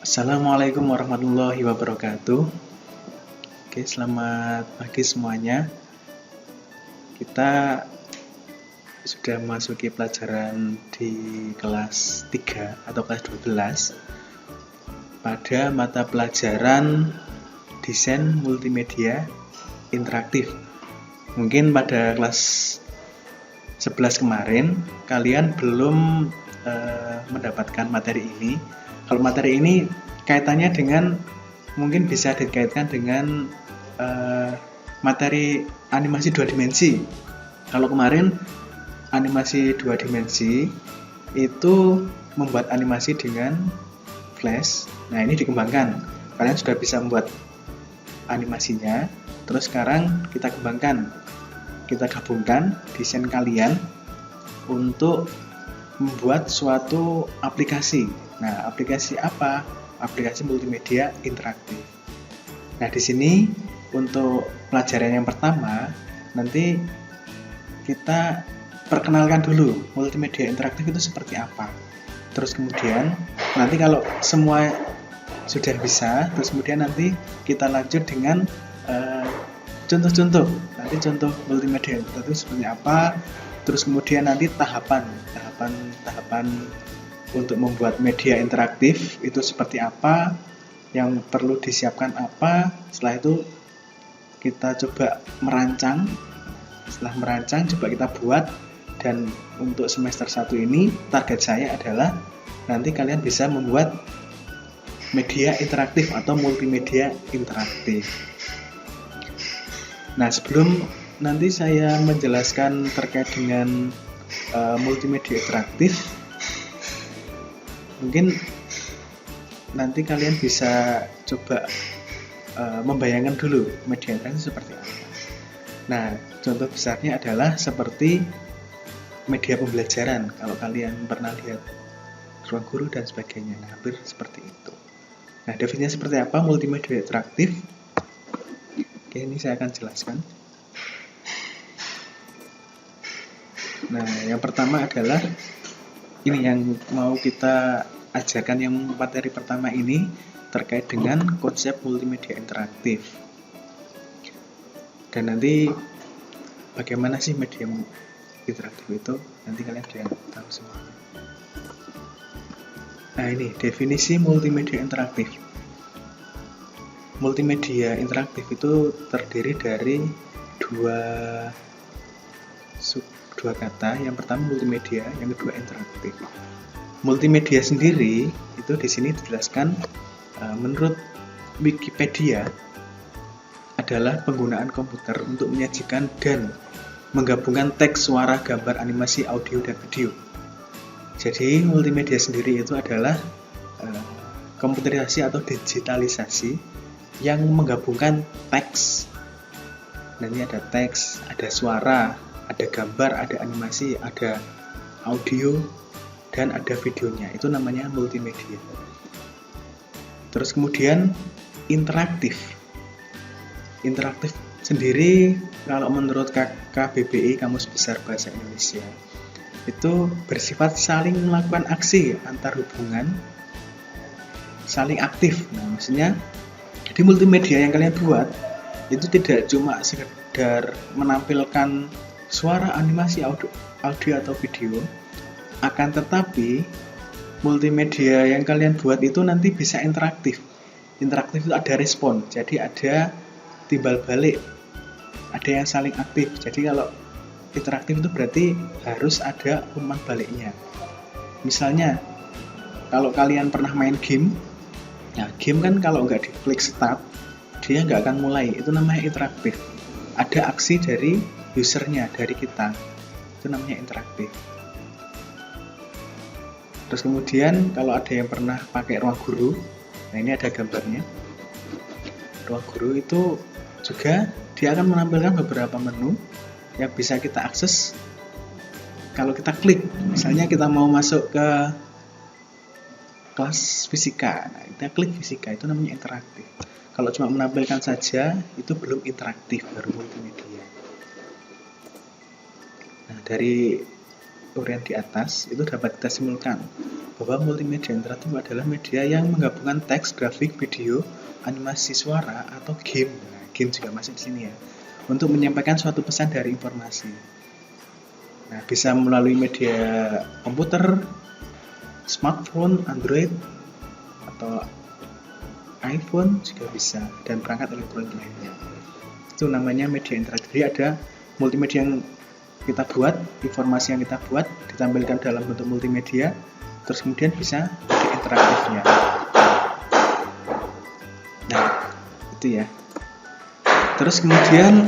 Assalamualaikum warahmatullahi wabarakatuh. Oke, selamat pagi semuanya. Kita sudah memasuki pelajaran di kelas 3 atau kelas 12 pada mata pelajaran desain multimedia interaktif. Mungkin pada kelas 11 kemarin kalian belum mendapatkan materi ini. Kalau materi ini kaitannya dengan, mungkin bisa dikaitkan dengan materi animasi 2 dimensi. Kalau kemarin animasi 2 dimensi itu membuat animasi dengan flash. Nah, ini dikembangkan. Kalian sudah bisa membuat animasinya. Terus sekarang kita kembangkan. Kita gabungkan desain kalian untuk membuat suatu aplikasi. Nah, aplikasi apa? Aplikasi multimedia interaktif. Nah, di sini untuk pelajaran yang pertama, nanti kita perkenalkan dulu multimedia interaktif itu seperti apa. Terus kemudian nanti kalau semua sudah bisa, terus kemudian nanti kita lanjut dengan contoh-contoh. Nanti contoh multimedia interaktif seperti apa. Terus kemudian nanti tahapan untuk membuat media interaktif itu seperti apa, yang perlu disiapkan apa. Setelah itu kita coba merancang. Setelah merancang, coba kita buat. Dan untuk semester 1 ini target saya adalah nanti kalian bisa membuat media interaktif atau multimedia interaktif. Nah, sebelum nanti saya menjelaskan terkait dengan multimedia interaktif, mungkin nanti kalian bisa coba membayangkan dulu media interaktif seperti apa. Nah, contoh besarnya adalah seperti media pembelajaran. Kalau kalian pernah lihat ruang guru dan sebagainya, nah, hampir seperti itu. Nah, definisinya seperti apa multimedia interaktif? Oke, ini saya akan jelaskan. Nah, yang pertama adalah ini yang mau kita ajarkan, yang materi pertama ini terkait dengan konsep multimedia interaktif. Dan nanti bagaimana sih media interaktif itu, nanti kalian sudah tahu semuanya. Nah, ini definisi multimedia interaktif. Multimedia interaktif itu terdiri dari dua kata. Yang pertama multimedia, yang kedua interaktif. Multimedia sendiri itu di sini dijelaskan menurut Wikipedia adalah penggunaan komputer untuk menyajikan dan menggabungkan teks, suara, gambar, animasi, audio, dan video. Jadi multimedia sendiri itu adalah komputerisasi atau digitalisasi yang menggabungkan teks. Nah, ini ada teks, ada suara, ada gambar, ada animasi, ada audio, dan ada videonya. Itu namanya multimedia. Terus kemudian interaktif. Interaktif sendiri kalau menurut KBBI, Kamus Besar Bahasa Indonesia, itu bersifat saling melakukan aksi antar hubungan, saling aktif. Nah, maksudnya jadi multimedia yang kalian buat itu tidak cuma sekedar menampilkan suara, animasi, audio atau video, akan tetapi multimedia yang kalian buat itu nanti bisa interaktif. Interaktif itu ada respon, jadi ada timbal balik, ada yang saling aktif. Jadi kalau interaktif itu berarti harus ada umpan baliknya. Misalnya kalau kalian pernah main game, nah game kan kalau nggak diklik start dia nggak akan mulai, itu namanya interaktif. Ada aksi dari usernya, dari kita, itu namanya interaktif. Terus kemudian kalau ada yang pernah pakai ruang guru, nah ini ada gambarnya. Ruang guru itu juga dia akan menampilkan beberapa menu yang bisa kita akses kalau kita klik. Misalnya kita mau masuk ke kelas fisika, nah kita klik fisika, itu namanya interaktif. Kalau cuma menampilkan saja itu belum interaktif, baru multimedia. Nah, dari uraian di atas itu dapat kita simpulkan bahwa multimedia interaktif adalah media yang menggabungkan teks, grafik, video, animasi suara, atau game. Nah, game juga masuk di sini ya, untuk menyampaikan suatu pesan dari informasi. Nah, bisa melalui media komputer, smartphone, Android, atau iPhone juga bisa, dan perangkat elektronik lainnya. Itu namanya media interaktif. Jadi ada multimedia yang kita buat, informasi yang kita buat ditampilkan dalam bentuk multimedia, terus kemudian bisa ada interaktifnya. Nah, itu ya. Terus kemudian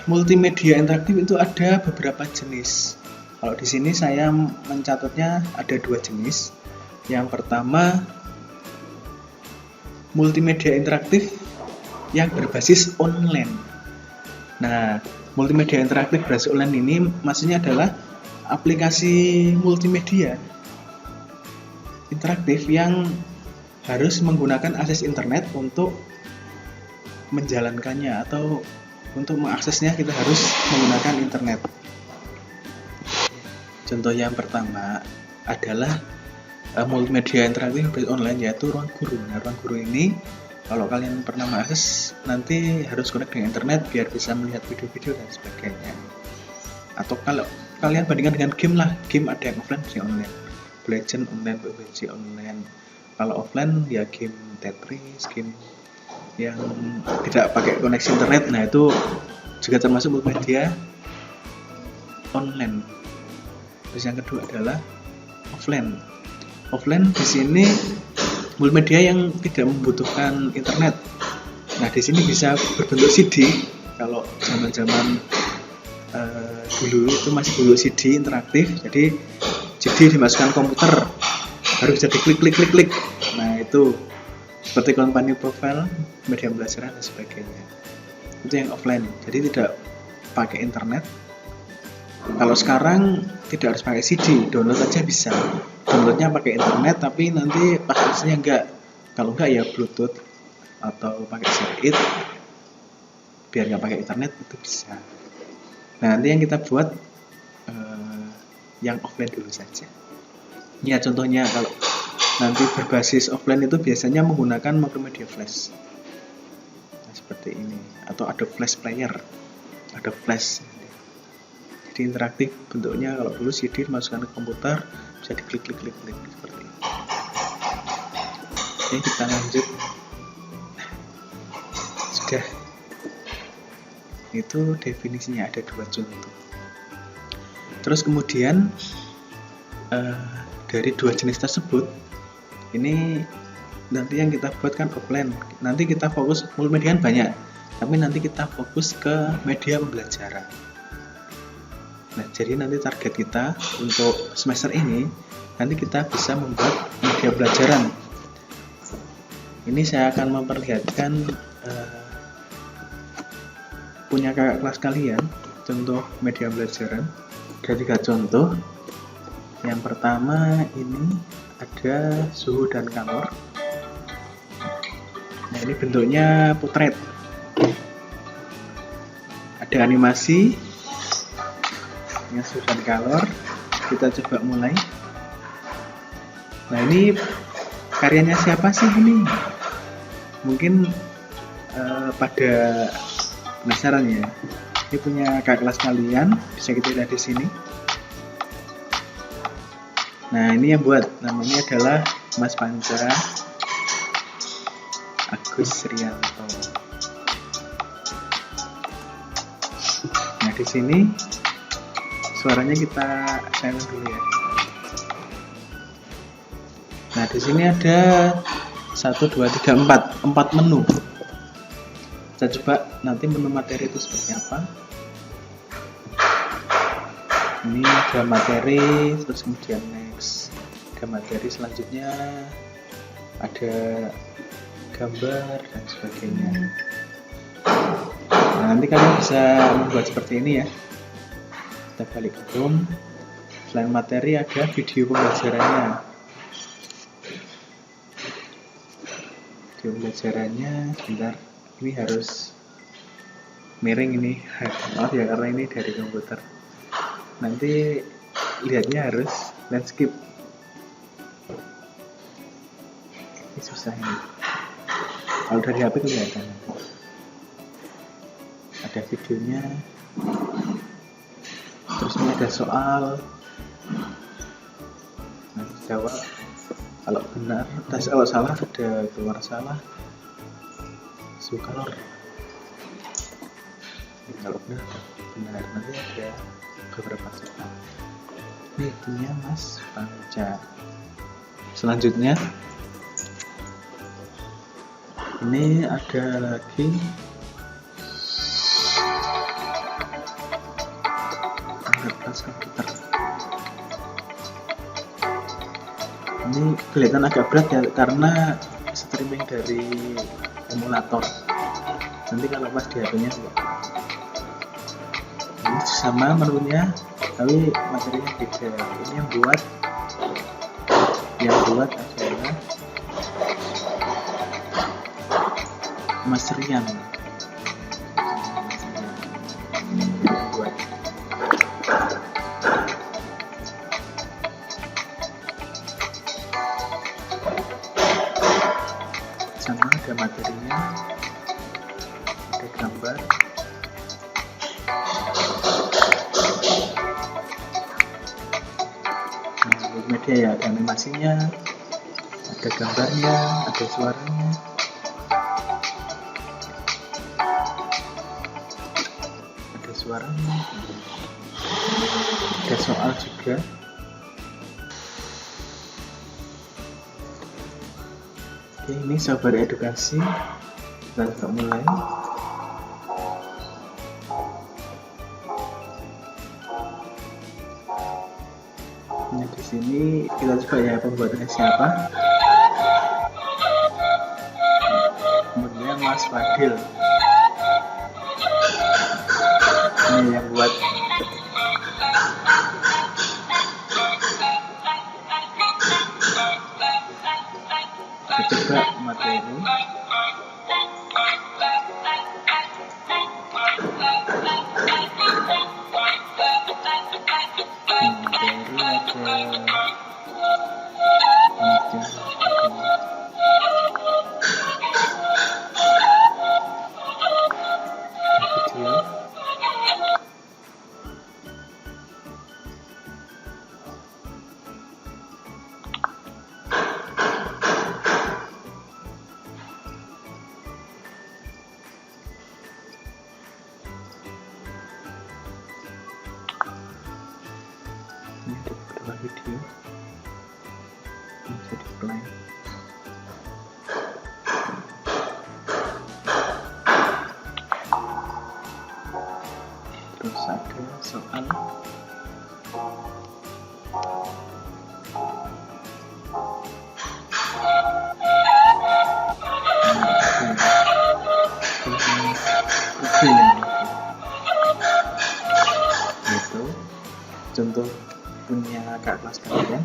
multimedia interaktif itu ada beberapa jenis. Kalau di sini saya mencatatnya ada 2 jenis. Yang pertama, multimedia interaktif yang berbasis online. Nah, multimedia interaktif berbasis online ini maksudnya adalah aplikasi multimedia interaktif yang harus menggunakan akses internet untuk menjalankannya, atau untuk mengaksesnya kita harus menggunakan internet. Contoh yang pertama adalah multimedia interaktif berbasis online, yaitu Ruang Guru. Nah, Ruang Guru ini kalau kalian pernah mengakses, nanti harus connect dengan internet biar bisa melihat video-video dan sebagainya. Atau kalau kalian bandingkan dengan game lah, game ada yang offline, ada yang online. Legend online, PUBG online. Kalau offline ya game Tetris, game yang tidak pakai koneksi internet. Nah, itu juga termasuk multimedia online. Terus yang kedua adalah offline. Offline di sini multimedia yang tidak membutuhkan internet. Nah, di sini bisa berbentuk CD. Kalau zaman-zaman dulu itu masih bentuk CD interaktif. Jadi CD dimasukkan komputer, baru bisa diklik. Nah, itu seperti company profile, media pembelajaran dan sebagainya. Itu yang offline. Jadi tidak pakai internet. Kalau sekarang tidak harus pakai CD, download aja bisa. Downloadnya pakai internet, tapi nanti pas aksesnya enggak. Kalau enggak ya Bluetooth atau pakai ShareIt, biar nggak pakai internet itu bisa. Nah, nanti yang kita buat yang offline dulu saja. Ya, contohnya kalau nanti berbasis offline itu biasanya menggunakan Macromedia Flash. Nah, seperti ini, atau ada Flash Player, ada Flash. Jadi interaktif bentuknya. Kalau dulu CD dimasukkan ke komputer, bisa diklik seperti ini. Oke, kita lanjut. Sudah. Itu definisinya, ada 2 contoh. Terus kemudian dari 2 jenis tersebut, ini nanti yang kita buat kan offline. Nanti kita fokus, multimedia kan banyak, tapi nanti kita fokus ke media pembelajaran. Nah, jadi nanti target kita untuk semester ini, nanti kita bisa membuat media pembelajaran. Ini saya akan memperlihatkan punya kakak kelas kalian contoh media pembelajaran. Ada 3 contoh. Yang pertama ini ada suhu dan kalor. Nah, ini bentuknya potret. Ada animasi yang suhu dan kalor. Kita coba mulai. Nah, ini karyanya siapa sih ini? Mungkin pada penasaran ya. Ini punya kakak kelas kalian, bisa kita lihat di sini. Nah, ini yang buat, namanya adalah Mas Panca Agus Rianto. Nah, di sini suaranya kita silent dulu ya. Nah, di sini ada 1, 2, 3, 4 menu. Kita coba nanti menu materi itu seperti apa. Ini ada materi, terus kemudian next. Ada materi selanjutnya, ada gambar dan sebagainya. Nah, nanti kalian bisa membuat seperti ini ya. Kita balik ke home. Selain materi ada video pembelajarannya. Video pembelajarannya, sebentar. Ini harus miring ini. Maaf ya, karena ini dari komputer. Nanti lihatnya harus landscape. Ini susah ini. Kalau dari HP kelihatan. Ada videonya. Terus ini ada soal. Nanti jawab. Kalau benar, kalau salah ada keluar salah. Sukalor. Kalau benar nanti ada beberapa soal. Ini itunya Mas Panca. Selanjutnya ini ada lagi kelas komputer. Ini kelihatan agak berat ya karena streaming dari emulator. Nanti kalau pas di HP-nya juga. Ini sama menunya, tapi materinya beda. Ini yang buat adalah Mas Rian. Buat sama ada materinya, ada gambar. Media ya, ada animasinya, ada gambarnya, ada suaranya, ada soal juga. Oke, ini sabar edukasi. Kita coba mulai. Nah, di sini kita coba ya pembuatannya siapa. Kemudian Mas Fadil. Ini yang buat. Kita coba materi. Ini ada beberapa video yang bisa di-play. Terus ada soal. Itu contoh punya kak kelas kalian.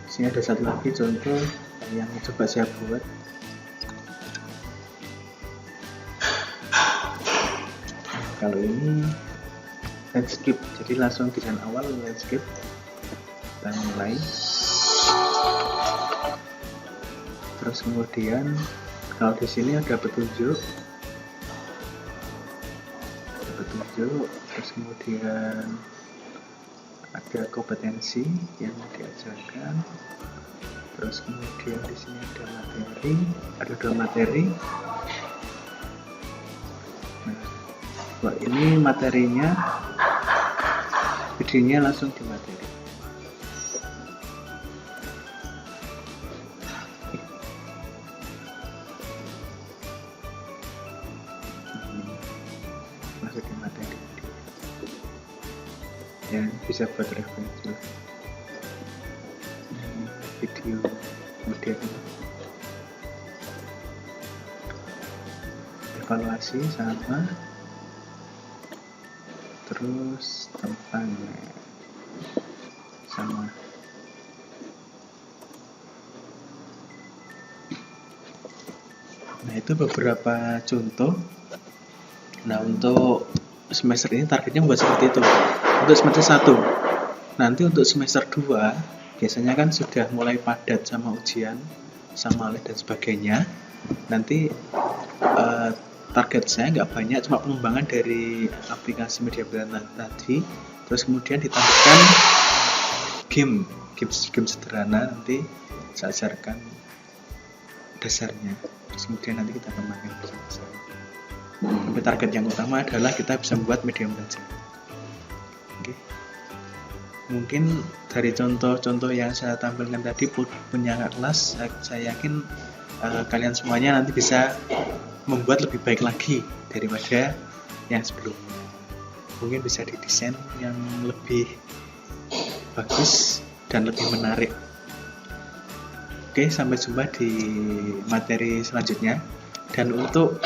Sini ada satu lagi contoh yang coba saya buat. Kalau ini landscape, jadi langsung desain awal landscape. Kita mulai. Terus kemudian kalau di sini ada petunjuk, terus kemudian ada kompetensi yang diajarkan, terus kemudian di sini ada materi, ada dua materi. Nah, ini materinya, videonya langsung di materi. Masuk di materi ya, bisa buat referensi video kemudian evaluasi sama, terus tempatnya sama. Nah, itu beberapa contoh. Nah, untuk semester ini targetnya buat seperti itu untuk semester 1. Nanti untuk semester 2 biasanya kan sudah mulai padat sama ujian, sama les dan sebagainya. Nanti target saya nggak banyak, cuma pengembangan dari aplikasi media belajar tadi, terus kemudian ditambahkan game sederhana, nanti saya ajarkan dasarnya, terus kemudian nanti kita kembangkan bersama-sama. Tapi target yang utama adalah kita bisa membuat media belajar. Oke. Mungkin dari contoh-contoh yang saya tampilkan tadi punya kelas, saya yakin kalian semuanya nanti bisa membuat lebih baik lagi daripada yang sebelumnya. Mungkin bisa didesain yang lebih bagus dan lebih menarik. Oke, sampai jumpa di materi selanjutnya. Dan untuk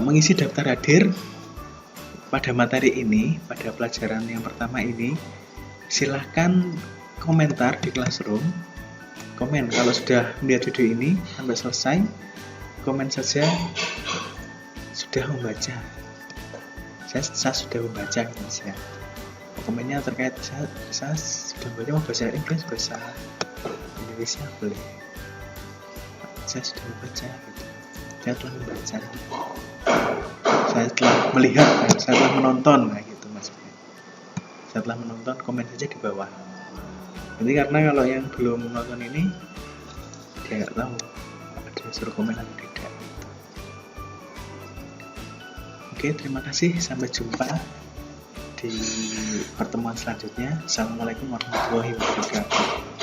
mengisi daftar hadir pada materi ini, pada pelajaran yang pertama ini, silahkan komentar di Classroom. Komen kalau sudah melihat video ini sampai selesai. Komen saja sudah membaca. Saya sudah membaca gitu saja. Komennya terkait saya sudah membaca, mau bahasa Inggris, bahasa Indonesia boleh. Saya sudah membaca gitu. Saya telah membaca. Saya telah melihat, saya telah menonton, nah gitu maksudnya. Saya telah menonton, komen saja di bawah. Nanti karena kalau yang belum menonton ini dia nggak tahu ada suruh komen atau tidak. Oke, terima kasih. Sampai jumpa di pertemuan selanjutnya. Assalamualaikum warahmatullahi wabarakatuh.